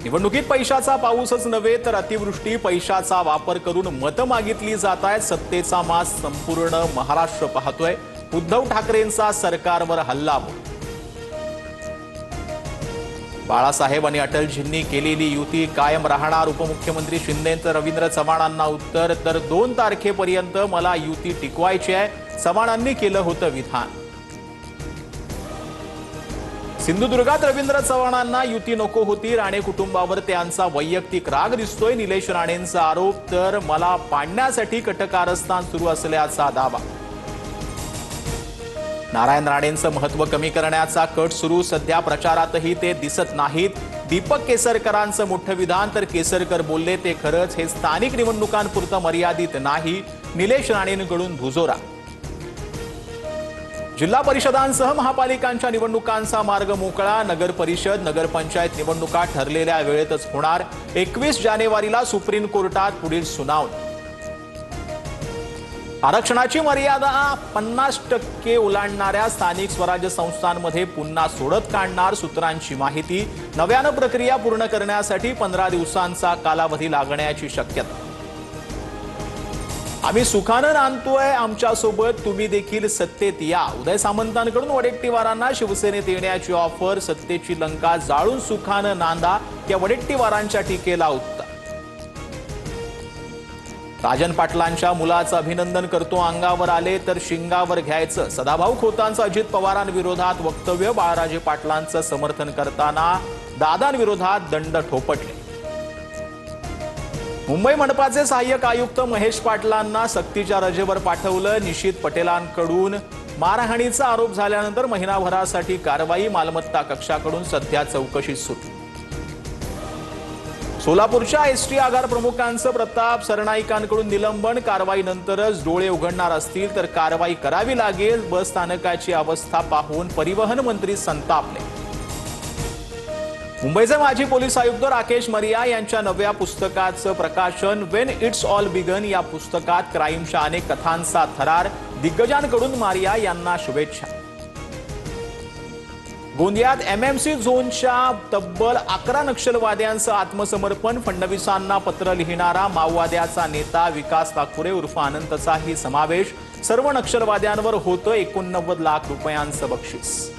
निवडणुकीत पैशाचा पाऊसच नव्हे तर अतिवृष्टी पैशाचा वापर करून मतं मागितली जात आहेत। सत्तेचा मास संपूर्ण महाराष्ट्र पाहतोय। उद्धव ठाकरेंचा सरकारवर हल्लाबोल। बाळासाहेब आणि अटलजींनी केलेली युती कायम राहणार। उपमुख्यमंत्री शिंदेंचं रवींद्र चव्हाणांना उत्तर। तर 2 तारखेपर्यंत मला युती टिकवायची आहे, चव्हाणांनी केलं होतं विधान। सिंधुदुर्गात रवींद्र चव्हाणांना युती नको होती। राणे कुटुंबावर त्यांचा वैयक्तिक राग दिसतोय। निलेश राणेंचा आरोप। तर मला पाडण्यासाठी कटकारस्थान सुरू असल्याचा दावा। नारायण राणेंचं महत्त्व कमी करण्याचा कट सुरू। सध्या प्रचारातही ते दिसत नाहीत। दीपक केसरकरांचं मोठं विधान। तर केसरकर बोलले ते खरंच हे स्थानिक निवडणुकांपुरतं मर्यादित नाही। निलेश राणेंकडून दुजोरा। जिल्हा परिषदांसह महापालिकांच्या निवडणुकांचा मार्ग मोकळा। नगर परिषद नगरपंचायत निवडणुका ठरलेल्या वेळेतच होणार। 21 जानेवारीला सुप्रीम कोर्टात पुढील सुनावणी। आरक्षणाची मर्यादा 50% ओलांडणाऱ्या स्थानिक स्वराज्य संस्थांमध्ये पुन्हा सोडत काढणार। सूत्रांची माहिती। नव्यानं प्रक्रिया पूर्ण करण्यासाठी 15 दिवसांचा कालावधी लागण्याची शक्यता। आम्ही सुखानं नांदतोय, आमच्यासोबत तुम्ही देखील सत्तेत या। उदय सामंतांकडून वडेट्टीवारांना शिवसेनेत येण्याची ऑफर। सत्तेची लंका जाळून सुखानं नांदा या वडेट्टीवारांच्या टीकेला उत्तर। राजन पाटलांच्या मुलाचं अभिनंदन करतो, अंगावर आले तर शिंगावर घ्यायचं। सदाभाऊ खोतांचं अजित पवारांविरोधात वक्तव्य। बाळराजे पाटलांचं समर्थन करताना दादांविरोधात दंड ठोपटले। मुंबई मनपाचे सहाय्यक आयुक्त महेश पाटलांना सक्तीच्या रजेवर पाठवलं। निशित पटेलांकडून मारहाणीचा आरोप झाल्यानंतर महिनाभरासाठी कारवाई। मालमत्ता कक्षाकडून सध्या चौकशी सुरू। सोलापूरच्या एसटी आगार प्रमुखांचं प्रताप सरनाईकांकडून निलंबन। कारवाईनंतरच डोळे उघडणार असतील तर कारवाई करावी लागेल। बस स्थानकाची अवस्था पाहून परिवहन मंत्री संतापले। मुंबईचे माजी पोलीस आयुक्त राकेश मरिया यांच्या नव्या पुस्तकाचं प्रकाशन। वेन इट्स ऑल बिगन या पुस्तकात क्राईमच्या अनेक कथांचा थरार। दिग्गजांकडून मारिया यांना शुभेच्छा। गोंदियात एमएमसी झोनच्या तब्बल 11 नक्षलवाद्यांचं आत्मसमर्पण। फडणवीसांना पत्र लिहिणारा माओवाद्याचा नेता विकास ठाकुरे उर्फ अनंतचाही समावेश। सर्व नक्षलवाद्यांवर होतं 89 लाख रुपयांचं बक्षीस।